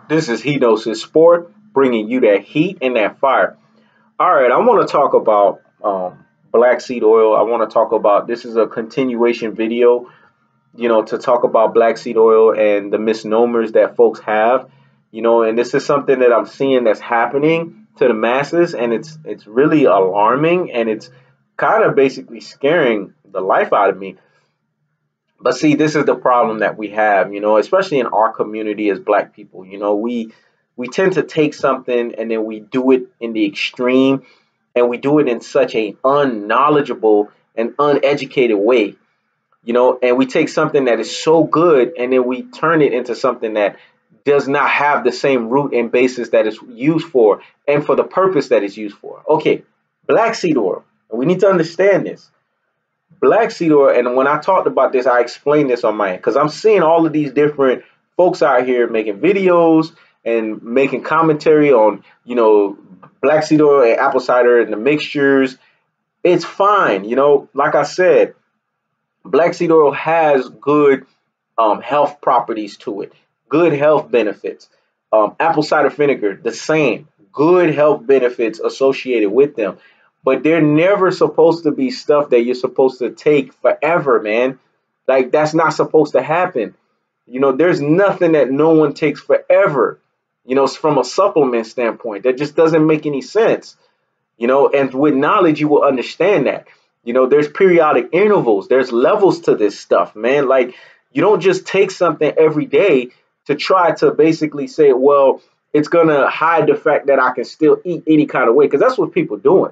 This is Henosis Sport, bringing you that heat and that fire. All right, I want to talk about black seed oil. I want to talk about this is a continuation video, to talk about black seed oil and the misnomers that folks have, and this is something that I'm seeing that's happening to the masses, and it's really alarming, and it's kind of basically scaring the life out of me. But see, this is the problem that we have, especially in our community as black people. We tend to take something and then we do it in the extreme, and we do it in such a unknowledgeable and uneducated way, and we take something that is so good and then we turn it into something that does not have the same root and basis that it's used for and for the purpose that it's used for. Okay, black seed oil. And we need to understand this. Black seed oil, and when I talked about this, I explained this on my end because I'm seeing all of these different folks out here making videos and making commentary on, black seed oil and apple cider and the mixtures. It's fine, like I said, black seed oil has good health properties to it, good health benefits. Apple cider vinegar, the same, good health benefits associated with them. But they're never supposed to be stuff that you're supposed to take forever, man. Like, that's not supposed to happen. There's nothing that no one takes forever, from a supplement standpoint. That just doesn't make any sense, and with knowledge, you will understand that. There's periodic intervals, there's levels to this stuff, man. Like, you don't just take something every day to try to basically say, well, it's going to hide the fact that I can still eat any kind of way, because that's what people are doing.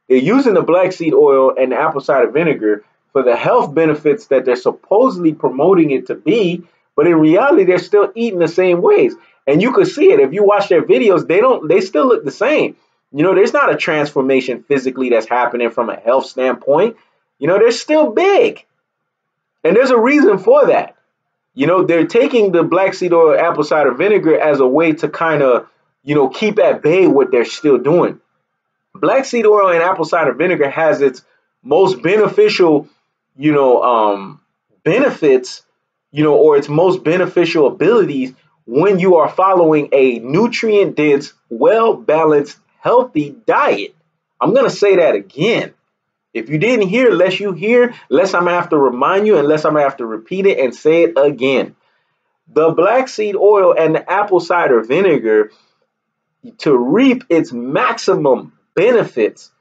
They're using the black seed oil and the apple cider vinegar for the health benefits that they're supposedly promoting it to be, but in reality, they're still eating the same ways. And you can see it if you watch their videos; they still look the same. There's not a transformation physically that's happening from a health standpoint. They're still big, and there's a reason for that. They're taking the black seed oil, apple cider vinegar as a way to kind of, keep at bay what they're still doing. Black seed oil and apple cider vinegar has its most beneficial, benefits, or its most beneficial abilities when you are following a nutrient-dense, well-balanced, healthy diet. I'm going to say that again. If you didn't hear, unless you hear, unless I'm going to have to remind you, unless I'm going to have to repeat it and say it again. The black seed oil and the apple cider vinegar, to reap its maximum benefits,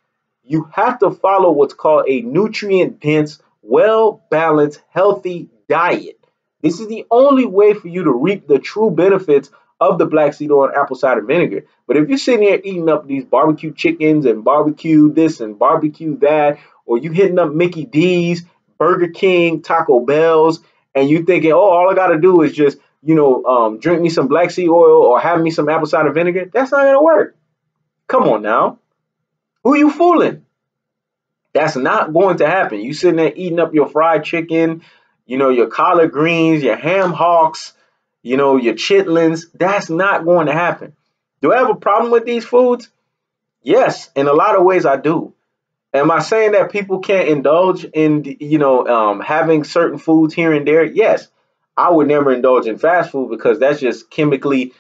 you have to follow what's called a nutrient-dense, well-balanced, healthy diet. This is the only way for you to reap the true benefits of the black seed oil and apple cider vinegar. But if you're sitting there eating up these barbecue chickens and barbecue this and barbecue that, or you hitting up Mickey D's, Burger King, Taco Bell's, and you thinking, oh, all I got to do is just, drink me some black seed oil or have me some apple cider vinegar, that's not going to work. Come on now. Who you fooling? That's not going to happen. You sitting there eating up your fried chicken, your collard greens, your ham hocks, your chitlins. That's not going to happen. Do I have a problem with these foods? Yes, in a lot of ways I do. Am I saying that people can't indulge in, having certain foods here and there? Yes. I would never indulge in fast food because that's just chemically,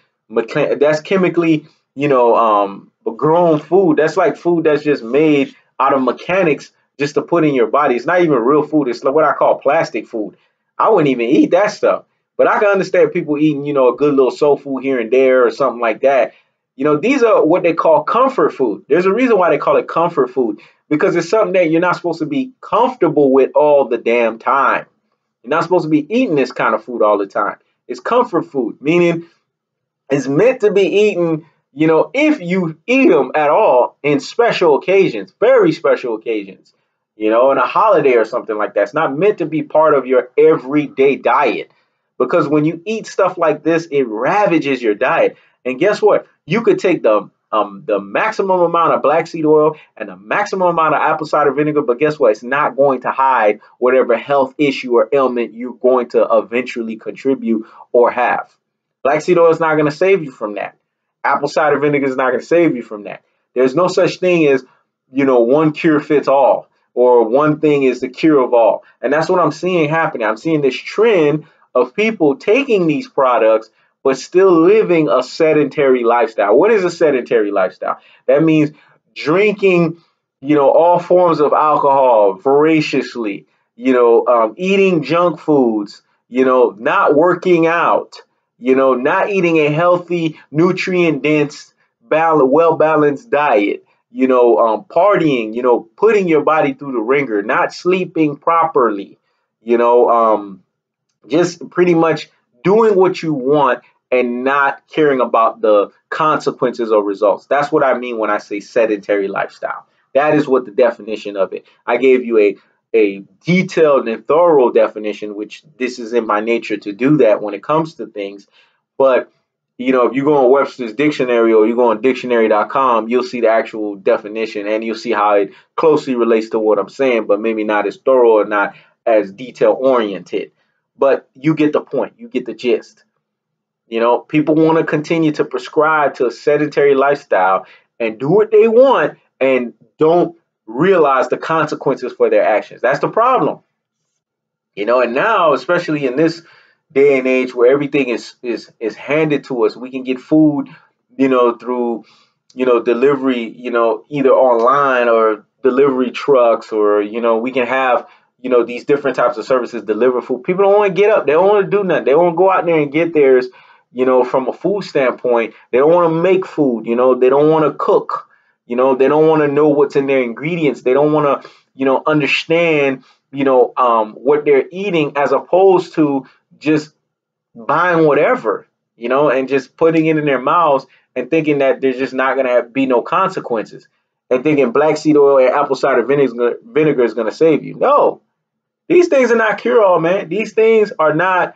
grown food. That's like food that's just made out of mechanics just to put in your body. It's not even real food. It's like what I call plastic food. I wouldn't even eat that stuff. But I can understand people eating, a good little soul food here and there or something like that. These are what they call comfort food. There's a reason why they call it comfort food, because it's something that you're not supposed to be comfortable with all the damn time. You're not supposed to be eating this kind of food all the time. It's comfort food, meaning it's meant to be eaten, if you eat them at all in special occasions, very special occasions, in a holiday or something like that. It's not meant to be part of your everyday diet, because when you eat stuff like this, it ravages your diet. And guess what? You could take the maximum amount of black seed oil and the maximum amount of apple cider vinegar, but guess what? It's not going to hide whatever health issue or ailment you're going to eventually contribute or have. Black seed oil is not going to save you from that. Apple cider vinegar is not going to save you from that. There's no such thing as, one cure fits all, or one thing is the cure of all. And that's what I'm seeing happening. I'm seeing this trend of people taking these products, but still living a sedentary lifestyle. What is a sedentary lifestyle? That means drinking, all forms of alcohol voraciously, eating junk foods, not working out, not eating a healthy, nutrient dense, well balanced diet, partying, putting your body through the ringer, not sleeping properly, you know, just pretty much doing what you want and not caring about the consequences or results. That's what I mean when I say sedentary lifestyle. That is what the definition of it. I gave you a detailed and thorough definition, which this is in my nature to do that when it comes to things. But if you go on Webster's dictionary or you go on dictionary.com, you'll see the actual definition and you'll see how it closely relates to what I'm saying, but maybe not as thorough or not as detail oriented. But you get the point. You get the gist. People want to continue to prescribe to a sedentary lifestyle and do what they want and don't realize the consequences for their actions. That's the problem. And now, especially in this day and age where everything is handed to us, we can get food, through, delivery, either online or delivery trucks, or, we can have, these different types of services deliver food. People don't want to get up. They don't want to do nothing. They don't want to go out there and get theirs, from a food standpoint. They don't want to make food. They don't want to cook. They don't want to know what's in their ingredients. They don't want to, understand, what they're eating, as opposed to just buying whatever, and just putting it in their mouths and thinking that there's just not going to be no consequences, and thinking black seed oil and apple cider vinegar is going to save you. No, these things are not cure-all, man. These things are not,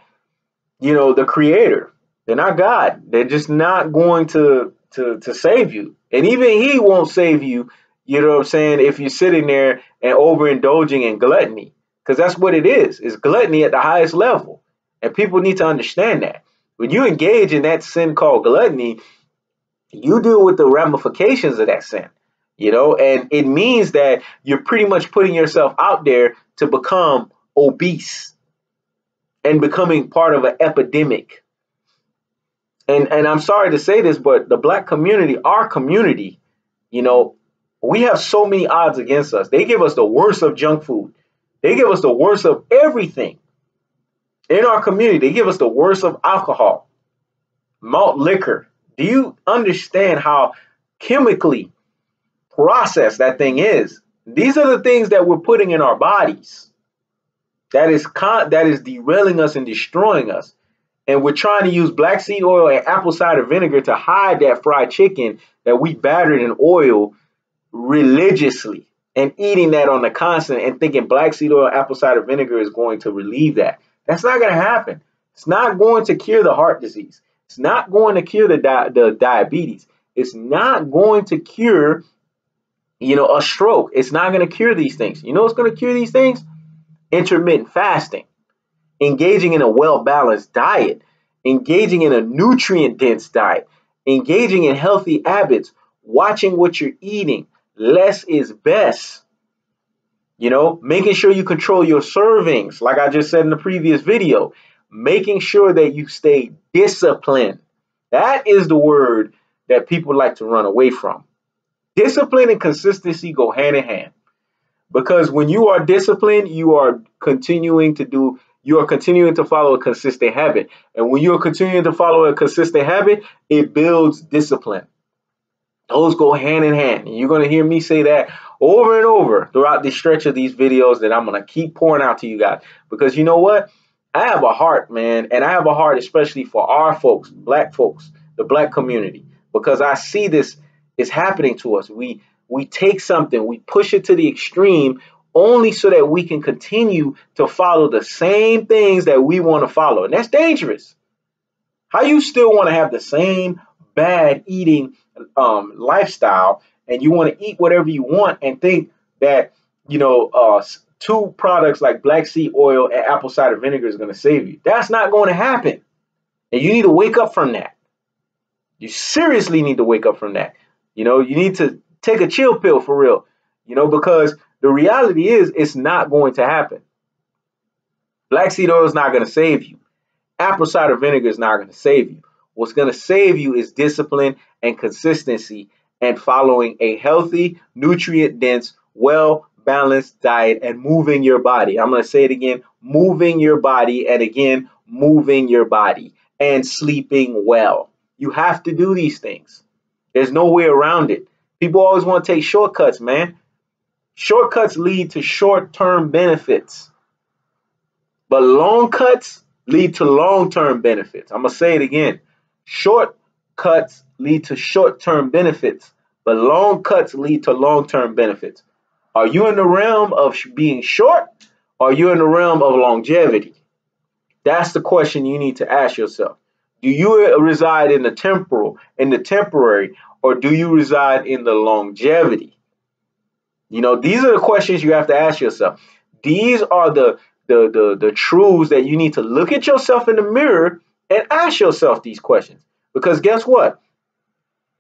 the creator. They're not God. They're just not going to save you. And even he won't save you, what I'm saying, if you're sitting there and overindulging in gluttony. Because that's what it is. It's gluttony at the highest level. And people need to understand that. When you engage in that sin called gluttony, you deal with the ramifications of that sin, and it means that you're pretty much putting yourself out there to become obese and becoming part of an epidemic. And I'm sorry to say this, but the black community, our community, we have so many odds against us. They give us the worst of junk food. They give us the worst of everything in our community. They give us the worst of alcohol, malt liquor. Do you understand how chemically processed that thing is? These are the things that we're putting in our bodies. That is derailing us and destroying us. And we're trying to use black seed oil and apple cider vinegar to hide that fried chicken that we battered in oil religiously, and eating that on the constant and thinking black seed oil and apple cider vinegar is going to relieve that. That's not going to happen. It's not going to cure the heart disease. It's not going to cure the diabetes. It's not going to cure, a stroke. It's not going to cure these things. What's going to cure these things? Intermittent fasting. Engaging in a well-balanced diet, engaging in a nutrient-dense diet, engaging in healthy habits, watching what you're eating. Less is best. Making sure you control your servings, like I just said in the previous video, making sure that you stay disciplined. That is the word that people like to run away from. Discipline and consistency go hand in hand, because when you are disciplined, you are continuing to follow a consistent habit. And when you're continuing to follow a consistent habit, it builds discipline. Those go hand in hand. And you're going to hear me say that over and over throughout the stretch of these videos that I'm going to keep pouring out to you guys. Because you know what? I have a heart, man. And I have a heart especially for our folks, the black community. Because I see this is happening to us. We take something, we push it to the extreme, only so that we can continue to follow the same things that we want to follow. And that's dangerous. How you still want to have the same bad eating lifestyle, and you want to eat whatever you want and think that, two products like black seed oil and apple cider vinegar is going to save you. That's not going to happen. And you need to wake up from that. You seriously need to wake up from that. You need to take a chill pill for real, because the reality is it's not going to happen. Black seed oil is not going to save you. Apple cider vinegar is not going to save you. What's going to save you is discipline and consistency and following a healthy, nutrient-dense, well-balanced diet and moving your body. I'm going to say it again, moving your body, and again, moving your body and sleeping well. You have to do these things. There's no way around it. People always want to take shortcuts, man. Shortcuts lead to short-term benefits, but long cuts lead to long-term benefits. I'm going to say it again. Shortcuts lead to short-term benefits, but long cuts lead to long-term benefits. Are you in the realm of being short? Or are you in the realm of longevity? That's the question you need to ask yourself. Do you reside in the temporal, in the temporary, or do you reside in the longevity? You know, these are the questions you have to ask yourself. These are the truths that you need to look at yourself in the mirror and ask yourself these questions. Because guess what?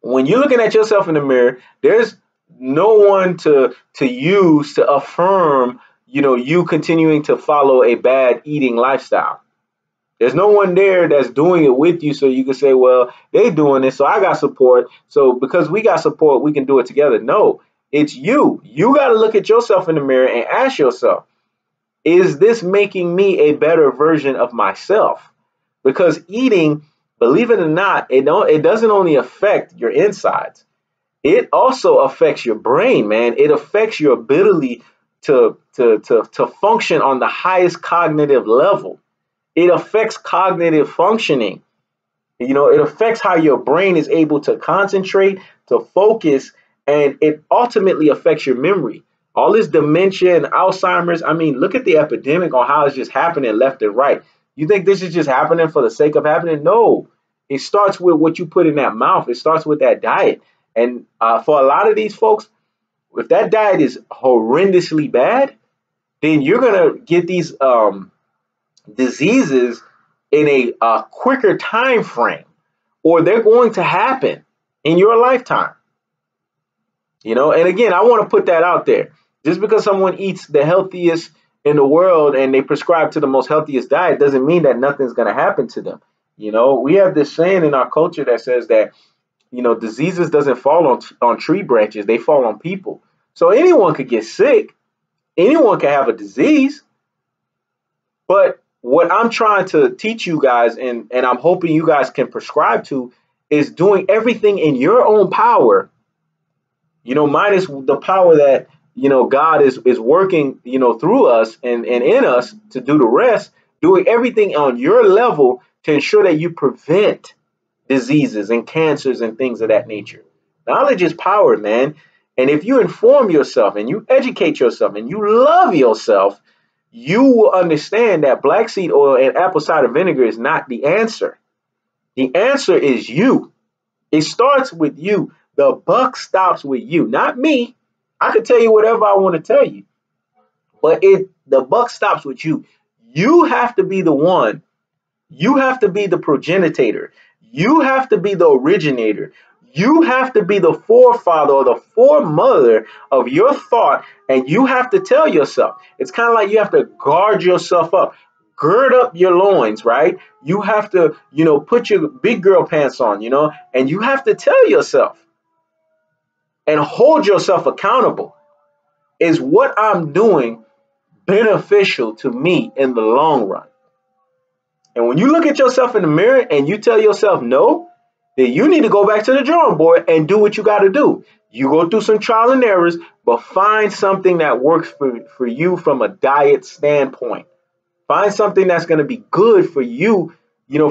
When you're looking at yourself in the mirror, there's no one to use to affirm, you continuing to follow a bad eating lifestyle. There's no one there that's doing it with you, so you can say, well, they doing it, so I got support. So because we got support, we can do it together. No, it's you. You got to look at yourself in the mirror and ask yourself, is this making me a better version of myself? Because eating, believe it or not, it doesn't only affect your insides. It also affects your brain, man. It affects your ability to function on the highest cognitive level. It affects cognitive functioning. It affects how your brain is able to concentrate, to focus, and it ultimately affects your memory. All this dementia and Alzheimer's, I mean, look at the epidemic on how it's just happening left and right. You think this is just happening for the sake of happening? No. It starts with what you put in that mouth. It starts with that diet. And for a lot of these folks, if that diet is horrendously bad, then you're going to get these diseases in a quicker time frame, or they're going to happen in your lifetime. And again, I want to put that out there. Just because someone eats the healthiest in the world and they prescribe to the most healthiest diet doesn't mean that nothing's going to happen to them. We have this saying in our culture that says that, diseases doesn't fall on tree branches, they fall on people. So anyone could get sick, anyone can have a disease. But what I'm trying to teach you guys, and I'm hoping you guys can prescribe to, is doing everything in your own power, minus the power that, God is working, through us and in us to do the rest, doing everything on your level to ensure that you prevent diseases and cancers and things of that nature. Knowledge is power, man. And if you inform yourself and you educate yourself and you love yourself, you will understand that black seed oil and apple cider vinegar is not the answer. The answer is you. It starts with you. The buck stops with you, not me. I can tell you whatever I want to tell you, but the buck stops with you. You have to be the one. You have to be the progenitor. You have to be the originator. You have to be the forefather or the foremother of your thought, and you have to tell yourself. It's kind of like you have to guard yourself up. Gird up your loins, right? You have to, put your big girl pants on, and you have to tell yourself and hold yourself accountable. Is what I'm doing beneficial to me in the long run? And when you look at yourself in the mirror and you tell yourself no, then you need to go back to the drawing board and do what you got to do. You go through some trial and errors, but find something that works for you from a diet standpoint. Find something that's going to be good for you,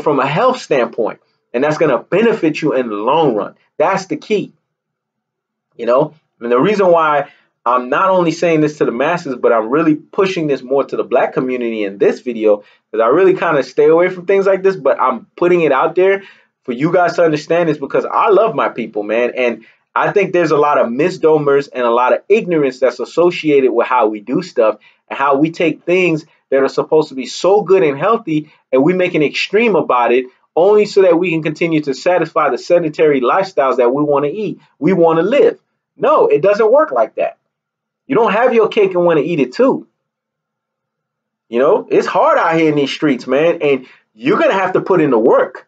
from a health standpoint, and that's going to benefit you in the long run. That's the key. And the reason why I'm not only saying this to the masses, but I'm really pushing this more to the black community in this video, because I really kind of stay away from things like this, but I'm putting it out there for you guys to understand this, because I love my people, man. And I think there's a lot of misnomers and a lot of ignorance that's associated with how we do stuff and how we take things that are supposed to be so good and healthy and we make an extreme about it only so that we can continue to satisfy the sedentary lifestyles that we want to eat, we want to live. No, it doesn't work like that. You don't have your cake and want to eat it too. It's hard out here in these streets, man, and you're going to have to put in the work.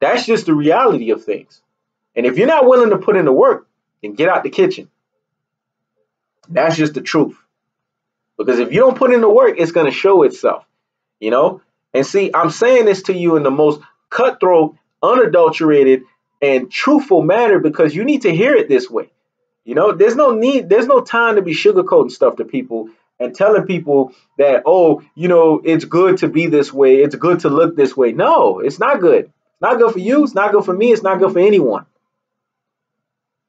That's just the reality of things. And if you're not willing to put in the work, then get out the kitchen. That's just the truth. Because if you don't put in the work, it's going to show itself, you know? And see, I'm saying this to you in the most cutthroat, unadulterated, and truthful manner because you need to hear it this way. You know, there's no time to be sugarcoating stuff to people and telling people that, oh, you know, it's good to be this way. It's good to look this way. No, it's not good. It's not good for you. It's not good for me. It's not good for anyone.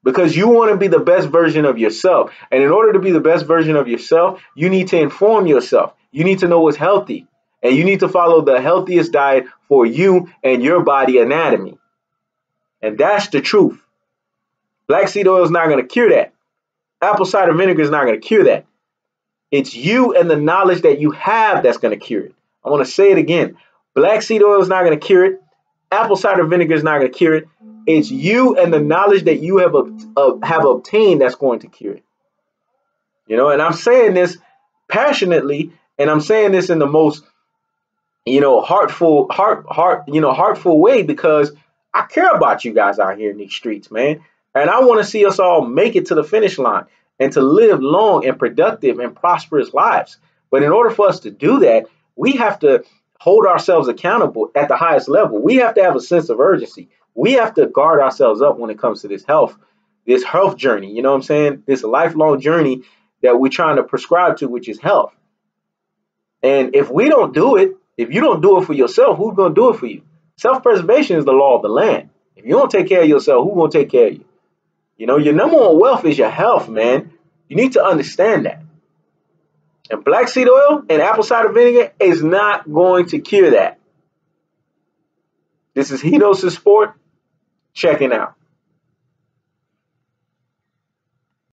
Because you want to be the best version of yourself. And in order to be the best version of yourself, you need to inform yourself. You need to know what's healthy. And you need to follow the healthiest diet for you and your body anatomy. And that's the truth. Black seed oil is not going to cure that. Apple cider vinegar is not going to cure that. It's you and the knowledge that you have that's going to cure it. I want to say it again. Black seed oil is not going to cure it. Apple cider vinegar is not going to cure it. It's you and the knowledge that you have obtained that's going to cure it. You know, and I'm saying this passionately, and I'm saying this in the most, you know, heartful way because I care about you guys out here in these streets, man. And I want to see us all make it to the finish line and to live long and productive and prosperous lives. But in order for us to do that, we have to hold ourselves accountable at the highest level. We have to have a sense of urgency. We have to guard ourselves up when it comes to this health journey. You know what I'm saying? This lifelong journey that we're trying to prescribe to, which is health. And if we don't do it, if you don't do it for yourself, who's going to do it for you? Self-preservation is the law of the land. If you don't take care of yourself, who's going to take care of you? You know, your number one wealth is your health, man. You need to understand that. And black seed oil and apple cider vinegar is not going to cure that. This is Hetosis Sport checking out.